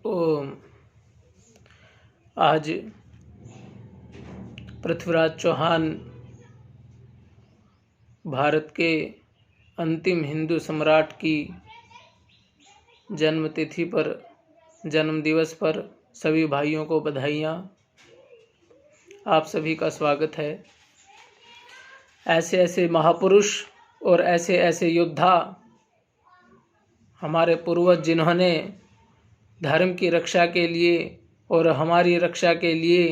ओम। आज पृथ्वीराज चौहान भारत के अंतिम हिंदू सम्राट की जन्मतिथि पर, जन्मदिवस पर सभी भाइयों को बधाइयाँ। आप सभी का स्वागत है। ऐसे ऐसे महापुरुष और ऐसे ऐसे योद्धा हमारे पूर्वज, जिन्होंने धर्म की रक्षा के लिए और हमारी रक्षा के लिए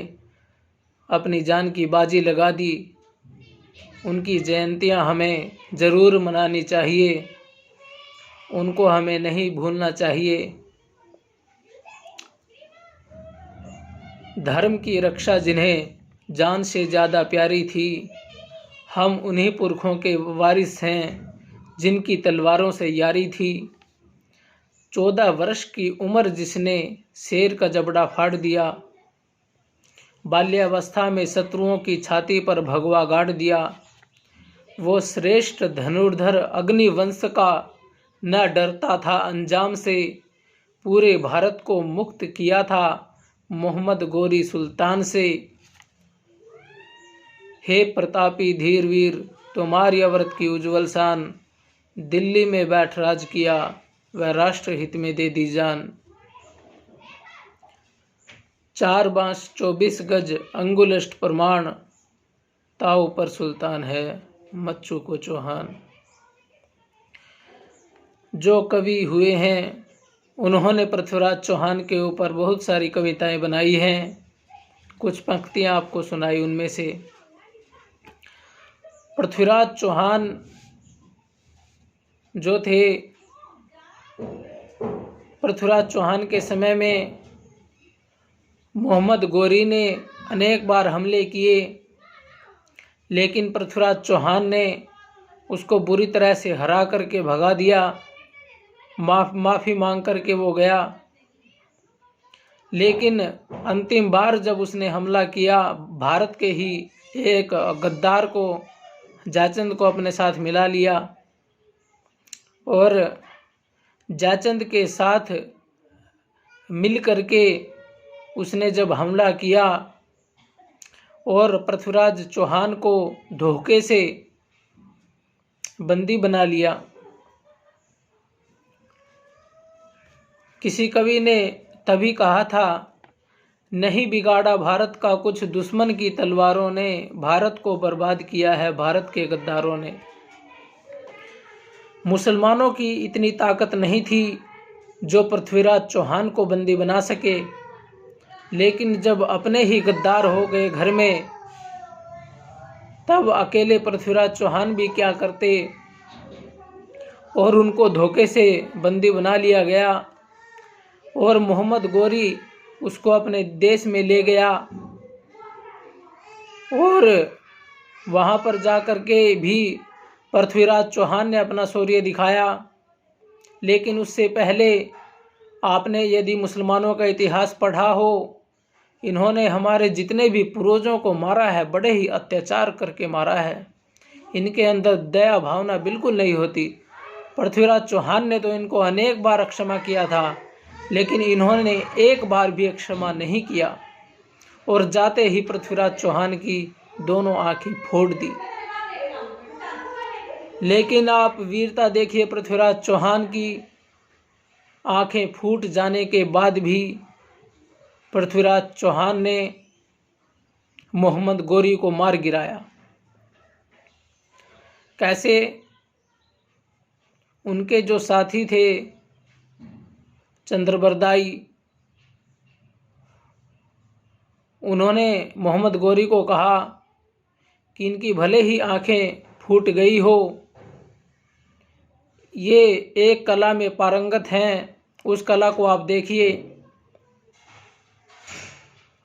अपनी जान की बाजी लगा दी, उनकी जयंतियां हमें ज़रूर मनानी चाहिए, उनको हमें नहीं भूलना चाहिए। धर्म की रक्षा जिन्हें जान से ज़्यादा प्यारी थी, हम उन्हीं पुरखों के वारिस हैं जिनकी तलवारों से यारी थी। 14 वर्ष की उम्र जिसने शेर का जबड़ा फाड़ दिया, बाल्यावस्था में शत्रुओं की छाती पर भगवा गाड़ दिया, वो श्रेष्ठ धनुर्धर अग्निवंश का न डरता था अंजाम से, पूरे भारत को मुक्त किया था मोहम्मद गोरी सुल्तान से। हे प्रतापी धीर वीर, तुम्हारी अवरत की उज्जवल शान, दिल्ली में बैठ राज किया, वह राष्ट्र हित में दे दी जान। 4 बांस 24 गज अंगुलष्ट प्रमाण, ताऊ पर सुल्तान है मच्चू को चौहान। जो कवि हुए हैं उन्होंने पृथ्वीराज चौहान के ऊपर बहुत सारी कविताएं बनाई हैं। कुछ पंक्तियां आपको सुनाई। उनमें से पृथ्वीराज चौहान जो थे, पृथ्वीराज चौहान के समय में मोहम्मद गोरी ने अनेक बार हमले किए, लेकिन पृथ्वीराज चौहान ने उसको बुरी तरह से हरा करके भगा दिया। माफ़ी मांग करके वो गया, लेकिन अंतिम बार जब उसने हमला किया, भारत के ही एक गद्दार को, जयचंद को अपने साथ मिला लिया और जयचंद के साथ मिल करके उसने जब हमला किया और पृथ्वीराज चौहान को धोखे से बंदी बना लिया। किसी कवि ने तभी कहा था, नहीं बिगाड़ा भारत का कुछ, दुश्मन की तलवारों ने भारत को बर्बाद किया है भारत के गद्दारों ने। मुसलमानों की इतनी ताकत नहीं थी जो पृथ्वीराज चौहान को बंदी बना सके, लेकिन जब अपने ही गद्दार हो गए घर में, तब अकेले पृथ्वीराज चौहान भी क्या करते और उनको धोखे से बंदी बना लिया गया और मोहम्मद गोरी उसको अपने देश में ले गया और वहाँ पर जा कर के भी पृथ्वीराज चौहान ने अपना शौर्य दिखाया। लेकिन उससे पहले आपने यदि मुसलमानों का इतिहास पढ़ा हो, इन्होंने हमारे जितने भी पूर्वजों को मारा है, बड़े ही अत्याचार करके मारा है। इनके अंदर दया भावना बिल्कुल नहीं होती। पृथ्वीराज चौहान ने तो इनको अनेक बार क्षमा किया था, लेकिन इन्होंने एक बार भी क्षमा नहीं किया और जाते ही पृथ्वीराज चौहान की दोनों आंखें फोड़ दी। लेकिन आप वीरता देखिए, पृथ्वीराज चौहान की आंखें फूट जाने के बाद भी पृथ्वीराज चौहान ने मोहम्मद गोरी को मार गिराया। कैसे उनके जो साथी थे चंद्रबरदाई, उन्होंने मोहम्मद गोरी को कहा कि इनकी भले ही आंखें फूट गई हो, ये एक कला में पारंगत हैं, उस कला को आप देखिए।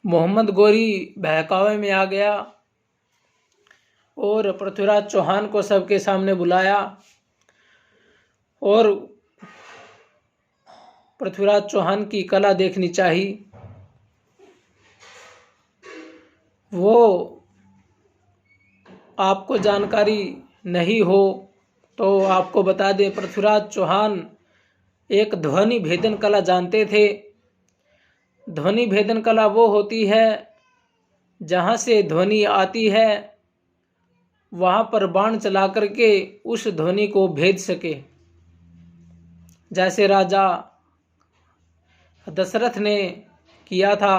मोहम्मद गोरी बहकावे में आ गया और पृथ्वीराज चौहान को सबके सामने बुलाया और पृथ्वीराज चौहान की कला देखनी चाहिए। वो आपको जानकारी नहीं हो तो आपको बता दें, पृथ्वीराज चौहान एक ध्वनि भेदन कला जानते थे। ध्वनि भेदन कला वो होती है जहाँ से ध्वनि आती है वहाँ पर बाण चला करके उस ध्वनि को भेद सके। जैसे राजा दशरथ ने किया था,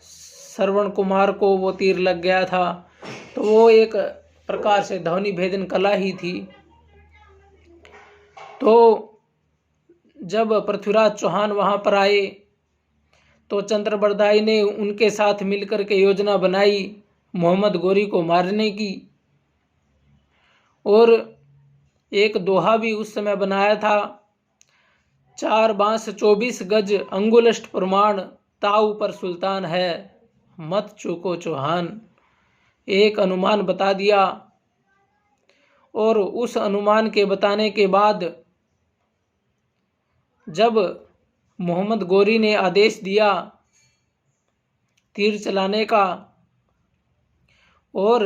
श्रवण कुमार को वो तीर लग गया था, तो वो एक प्रकार से ध्वनि भेदन कला ही थी। तो जब पृथ्वीराज चौहान वहाँ पर आए तो चंद्रबरदाई ने उनके साथ मिलकर के योजना बनाई मोहम्मद गोरी को मारने की, और एक दोहा भी उस समय बनाया था, 4 बांस 24 गज अंगुलष्ट प्रमाण, ताऊ पर सुल्तान है मत चूको चौहान। एक अनुमान बता दिया, और उस अनुमान के बताने के बाद जब मोहम्मद गोरी ने आदेश दिया तीर चलाने का, और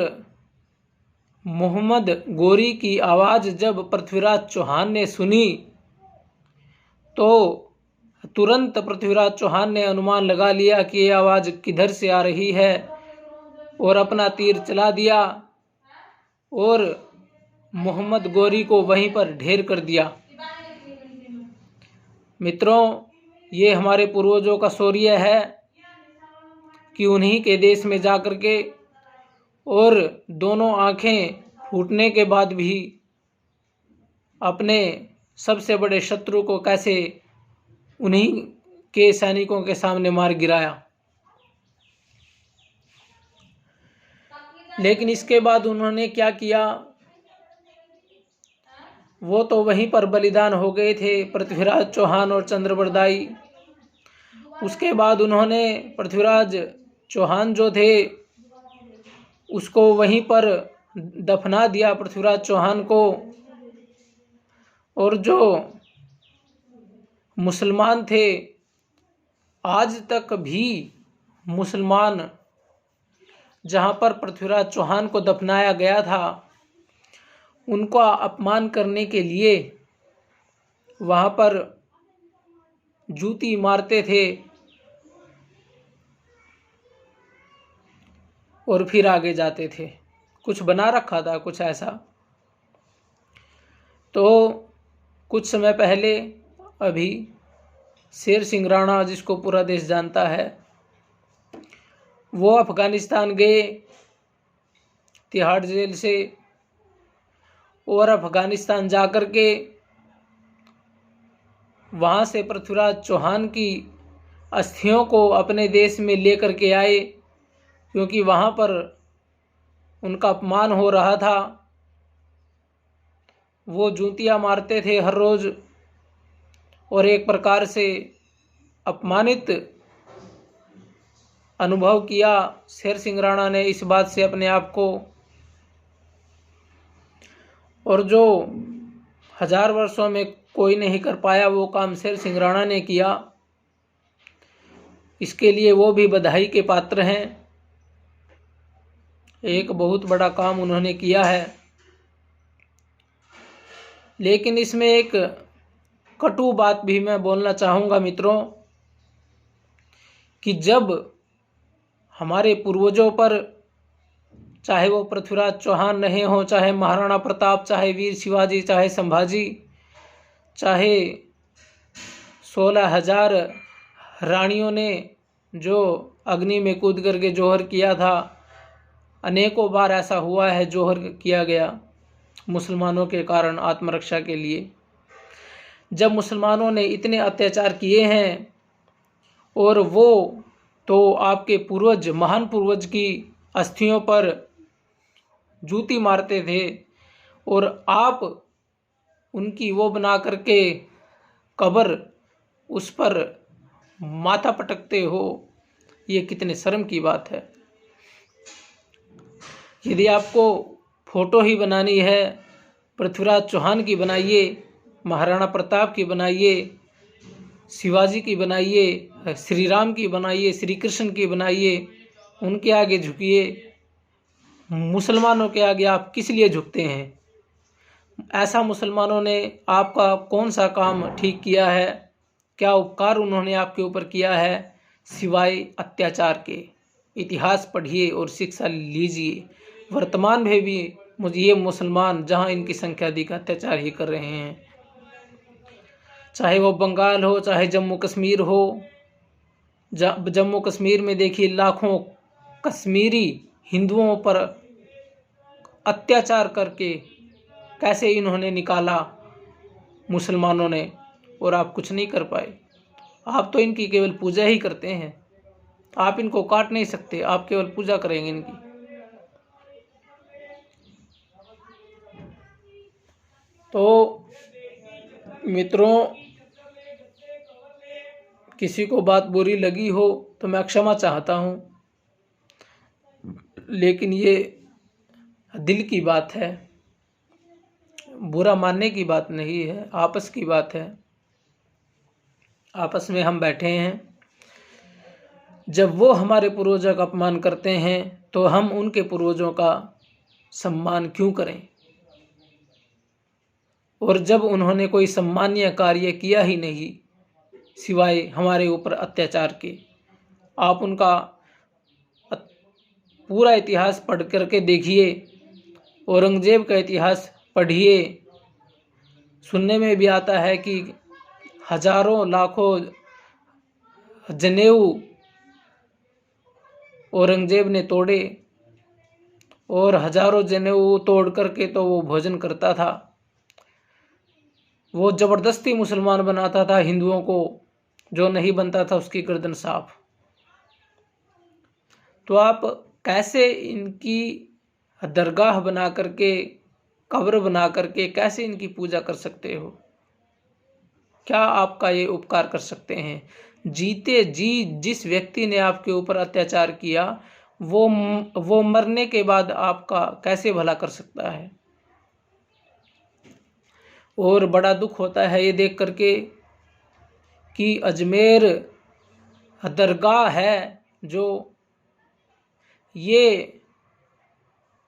मोहम्मद गोरी की आवाज़ जब पृथ्वीराज चौहान ने सुनी तो तुरंत पृथ्वीराज चौहान ने अनुमान लगा लिया कि ये आवाज़ किधर से आ रही है, और अपना तीर चला दिया और मोहम्मद गोरी को वहीं पर ढेर कर दिया। मित्रों, ये हमारे पूर्वजों का शौर्य है कि उन्हीं के देश में जा कर के और दोनों आंखें फूटने के बाद भी अपने सबसे बड़े शत्रु को कैसे उन्हीं के सैनिकों के सामने मार गिराया। लेकिन इसके बाद उन्होंने क्या किया, वो तो वहीं पर बलिदान हो गए थे, पृथ्वीराज चौहान और चंद्रबरदाई। उसके बाद उन्होंने पृथ्वीराज चौहान जो थे उसको वहीं पर दफना दिया, पृथ्वीराज चौहान को। और जो मुसलमान थे, आज तक भी मुसलमान जहाँ पर पृथ्वीराज चौहान को दफनाया गया था उनका अपमान करने के लिए वहाँ पर जूती मारते थे और फिर आगे जाते थे। कुछ बना रखा था कुछ ऐसा। तो कुछ समय पहले अभी शेर सिंह राणा, जिसको पूरा देश जानता है, वो अफ़गानिस्तान गए तिहाड़ जेल से, और अफ़गानिस्तान जा कर के वहाँ से पृथ्वीराज चौहान की अस्थियों को अपने देश में लेकर के आए, क्योंकि वहाँ पर उनका अपमान हो रहा था। वो जूतियाँ मारते थे हर रोज़, और एक प्रकार से अपमानित अनुभव किया शेर सिंह राणा ने इस बात से अपने आप को। और जो 1000 वर्षों में कोई नहीं कर पाया वो काम शेर सिंह राणा ने किया, इसके लिए वो भी बधाई के पात्र हैं। एक बहुत बड़ा काम उन्होंने किया है। लेकिन इसमें एक कटु बात भी मैं बोलना चाहूँगा मित्रों, कि जब हमारे पूर्वजों पर, चाहे वो पृथ्वीराज चौहान रहे हों, चाहे महाराणा प्रताप, चाहे वीर शिवाजी, चाहे संभाजी, चाहे 16,000 रानियों ने जो अग्नि में कूद करके जौहर किया था, अनेकों बार ऐसा हुआ है जौहर किया गया मुसलमानों के कारण आत्मरक्षा के लिए। जब मुसलमानों ने इतने अत्याचार किए हैं, और वो तो आपके पूर्वज, महान पूर्वज की अस्थियों पर जूती मारते थे, और आप उनकी वो बना करके कब्र, उस पर माथा पटकते हो, ये कितने शर्म की बात है। यदि आपको फ़ोटो ही बनानी है, पृथ्वीराज चौहान की बनाइए, महाराणा प्रताप की बनाइए, शिवाजी की बनाइए, श्री राम की बनाइए, श्री कृष्ण की बनाइए, उनके आगे झुकिए। मुसलमानों के आगे आप किस लिए झुकते हैं? ऐसा मुसलमानों ने आपका कौन सा काम ठीक किया है? क्या उपकार उन्होंने आपके ऊपर किया है सिवाय अत्याचार के। इतिहास पढ़िए और शिक्षा लीजिए। वर्तमान में भी ये मुसलमान जहाँ इनकी संख्या अधिक अत्याचार ही कर रहे हैं, चाहे वो बंगाल हो चाहे जम्मू कश्मीर हो। जम्मू कश्मीर में देखिए लाखों कश्मीरी हिंदुओं पर अत्याचार करके कैसे इन्होंने निकाला मुसलमानों ने, और आप कुछ नहीं कर पाए। आप तो इनकी केवल पूजा ही करते हैं, आप इनको काट नहीं सकते, आप केवल पूजा करेंगे इनकी। तो मित्रों, किसी को बात बुरी लगी हो तो मैं क्षमा चाहता हूँ, लेकिन ये दिल की बात है, बुरा मानने की बात नहीं है, आपस की बात है। आपस में हम बैठे हैं, जब वो हमारे पूर्वजों का अपमान करते हैं तो हम उनके पूर्वजों का सम्मान क्यों करें? और जब उन्होंने कोई सम्मानीय कार्य किया ही नहीं सिवाय हमारे ऊपर अत्याचार के। आप उनका पूरा इतिहास पढ़ करके देखिए, औरंगजेब का इतिहास पढ़िए। सुनने में भी आता है कि हजारों लाखों जनेऊ औरंगजेब ने तोड़े, और हजारों जनेऊ तोड़ करके तो वो भोजन करता था। वो जबरदस्ती मुसलमान बनाता था हिंदुओं को, जो नहीं बनता था उसकी गर्दन साफ। तो आप कैसे इनकी दरगाह बना करके, कब्र बना करके कैसे इनकी पूजा कर सकते हो? क्या आपका ये उपकार कर सकते हैं? जीते जी जिस व्यक्ति ने आपके ऊपर अत्याचार किया वो मरने के बाद आपका कैसे भला कर सकता है? और बड़ा दुख होता है ये देख करके कि अजमेर दरगाह है, जो ये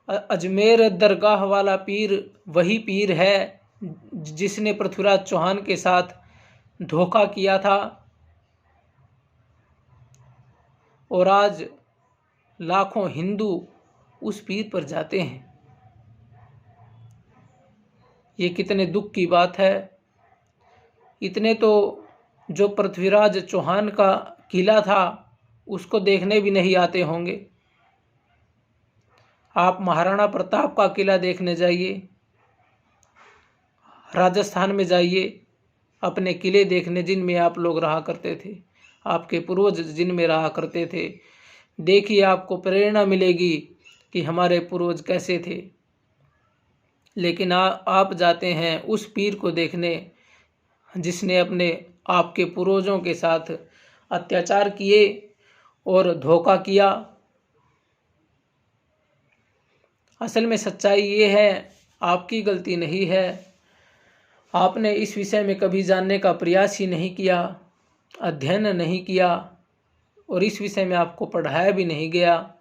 अजमेर दरगाह वाला पीर वही पीर है जिसने पृथ्वीराज चौहान के साथ धोखा किया था, और आज लाखों हिंदू उस पीर पर जाते हैं। ये कितने दुख की बात है। इतने तो जो पृथ्वीराज चौहान का किला था उसको देखने भी नहीं आते होंगे। आप महाराणा प्रताप का किला देखने जाइए, राजस्थान में जाइए, अपने किले देखने जिनमें आप लोग रहा करते थे, आपके पूर्वज जिनमें रहा करते थे। देखिए, आपको प्रेरणा मिलेगी कि हमारे पूर्वज कैसे थे। लेकिन आप जाते हैं उस पीर को देखने जिसने अपने आपके पूर्वजों के साथ अत्याचार किए और धोखा किया। असल में सच्चाई ये है, आपकी गलती नहीं है। आपने इस विषय में कभी जानने का प्रयास ही नहीं किया, अध्ययन नहीं किया, और इस विषय में आपको पढ़ाया भी नहीं गया।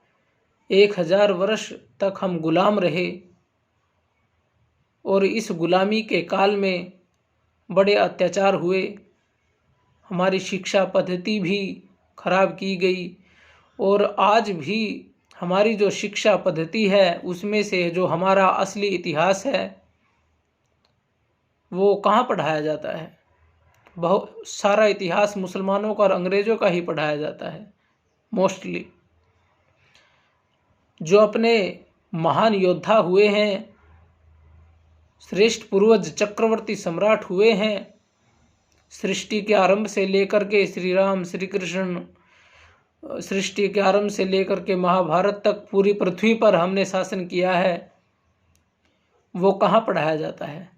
1000 वर्ष तक हम गुलाम रहे, और इस गुलामी के काल में बड़े अत्याचार हुए। हमारी शिक्षा पद्धति भी खराब की गई, और आज भी हमारी जो शिक्षा पद्धति है उसमें से जो हमारा असली इतिहास है वो कहाँ पढ़ाया जाता है? बहुत सारा इतिहास मुसलमानों का और अंग्रेज़ों का ही पढ़ाया जाता है मोस्टली। जो अपने महान योद्धा हुए हैं, श्रेष्ठ पूर्वज चक्रवर्ती सम्राट हुए हैं, सृष्टि के आरंभ से लेकर के श्री राम श्री कृष्ण, सृष्टि के आरंभ से लेकर के महाभारत तक पूरी पृथ्वी पर हमने शासन किया है, वो कहाँ पढ़ाया जाता है?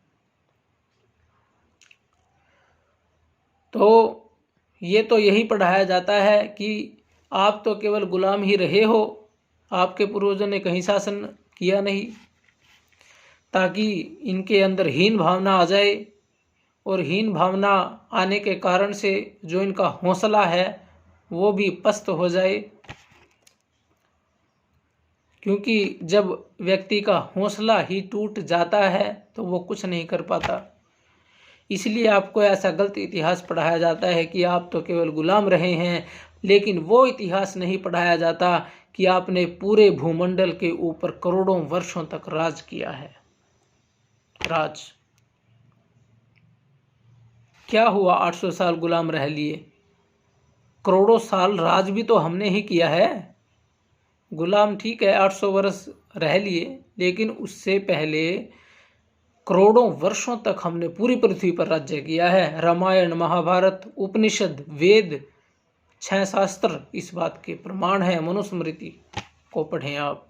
तो ये तो यही पढ़ाया जाता है कि आप तो केवल गुलाम ही रहे हो, आपके पूर्वजों ने कहीं शासन किया नहीं, ताकि इनके अंदर हीन भावना आ जाए, और हीन भावना आने के कारण से जो इनका हौसला है वो भी पस्त हो जाए। क्योंकि जब व्यक्ति का हौसला ही टूट जाता है तो वो कुछ नहीं कर पाता। इसलिए आपको ऐसा गलत इतिहास पढ़ाया जाता है कि आप तो केवल गुलाम रहे हैं, लेकिन वो इतिहास नहीं पढ़ाया जाता कि आपने पूरे भूमंडल के ऊपर करोड़ों वर्षों तक राज किया है। राज क्या हुआ? 800 साल गुलाम रह लिए, करोड़ों साल राज भी तो हमने ही किया है। गुलाम ठीक है 800 वर्ष रह लिए, लेकिन उससे पहले करोड़ों वर्षों तक हमने पूरी पृथ्वी पर राज्य किया है। रामायण, महाभारत, उपनिषद, वेद, 6 शास्त्र इस बात के प्रमाण है। मनुस्मृति को पढ़ें आप,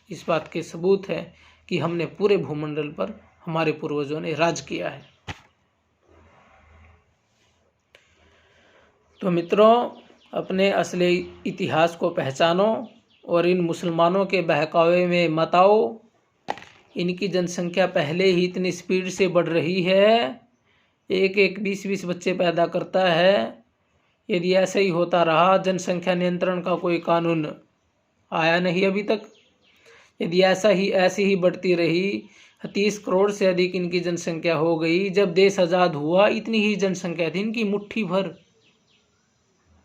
इस बात के सबूत है कि हमने पूरे भूमंडल पर हमारे पूर्वजों ने राज किया है। तो मित्रों, अपने असली इतिहास को पहचानो और इन मुसलमानों के बहकावे में मत आओ। इनकी जनसंख्या पहले ही इतनी स्पीड से बढ़ रही है, एक 20-20 बच्चे पैदा करता है। यदि ऐसा ही होता रहा, जनसंख्या नियंत्रण का कोई कानून आया नहीं अभी तक, यदि ऐसी ही बढ़ती रही, 30 करोड़ से अधिक इनकी जनसंख्या हो गई। जब देश आज़ाद हुआ इतनी ही जनसंख्या थी इनकी, मुट्ठी भर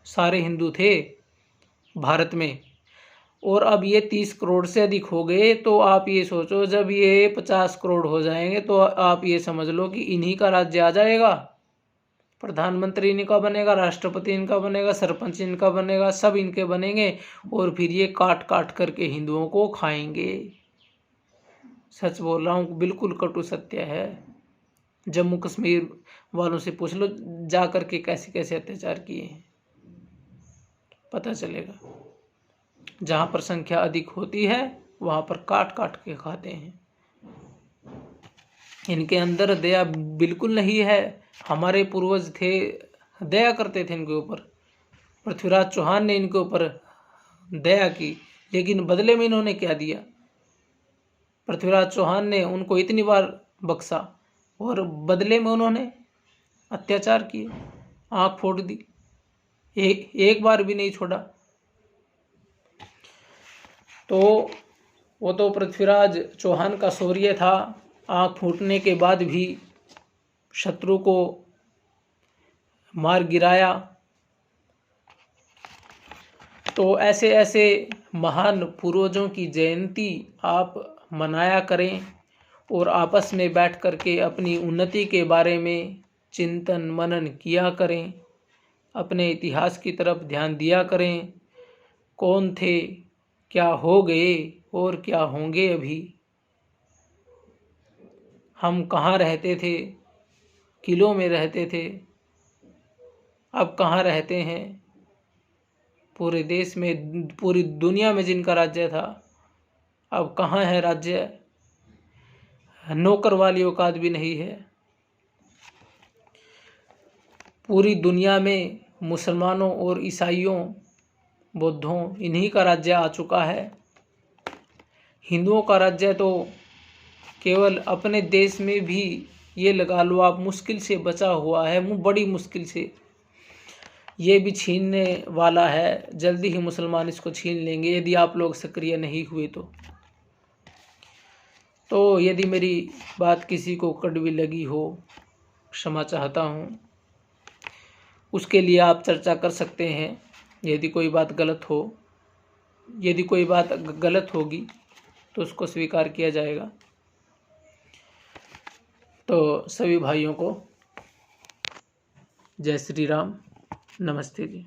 सारे हिंदू थे भारत में, और अब ये 30 करोड़ से अधिक हो गए। तो आप ये सोचो, जब ये 50 करोड़ हो जाएंगे तो आप ये समझ लो कि इन्हीं का राज्य आ जाएगा। प्रधानमंत्री इनका बनेगा, राष्ट्रपति इनका बनेगा, सरपंच इनका बनेगा, सब इनके बनेंगे, और फिर ये काट काट करके हिंदुओं को खाएंगे। सच बोल रहा हूँ, बिल्कुल कटु सत्य है। जम्मू कश्मीर वालों से पूछ लो जा करके कैसे कैसे अत्याचार किए हैं, पता चलेगा। जहाँ पर संख्या अधिक होती है वहाँ पर काट काट के खाते हैं। इनके अंदर दया बिल्कुल नहीं है। हमारे पूर्वज थे, दया करते थे इनके ऊपर। पृथ्वीराज चौहान ने इनके ऊपर दया की, लेकिन बदले में इन्होंने क्या दिया? पृथ्वीराज चौहान ने उनको इतनी बार बख्शा और बदले में उन्होंने अत्याचार किए, आँख फोड़ दी, एक बार भी नहीं छोड़ा। तो वो तो पृथ्वीराज चौहान का शौर्य था, आँख फूटने के बाद भी शत्रु को मार गिराया। तो ऐसे ऐसे महान पूर्वजों की जयंती आप मनाया करें और आपस में बैठ कर के अपनी उन्नति के बारे में चिंतन मनन किया करें। अपने इतिहास की तरफ ध्यान दिया करें। कौन थे, क्या हो गए और क्या होंगे अभी। हम कहाँ रहते थे? किलों में रहते थे, अब कहाँ रहते हैं? पूरे देश में, पूरी दुनिया में जिनका राज्य था, अब कहाँ है राज्य? नौकर वाली औकात भी नहीं है। पूरी दुनिया में मुसलमानों और ईसाइयों, बौद्धों, इन्हीं का राज्य आ चुका है। हिंदुओं का राज्य तो केवल अपने देश में भी ये लगा लो आप मुश्किल से बचा हुआ है, बड़ी मुश्किल से। ये भी छीनने वाला है, जल्दी ही मुसलमान इसको छीन लेंगे यदि आप लोग सक्रिय नहीं हुए तो यदि मेरी बात किसी को कड़वी लगी हो, क्षमा चाहता हूँ। उसके लिए आप चर्चा कर सकते हैं। यदि कोई बात गलत हो, यदि कोई बात गलत होगी तो उसको स्वीकार किया जाएगा। तो सभी भाइयों को जय श्री राम, नमस्ते जी।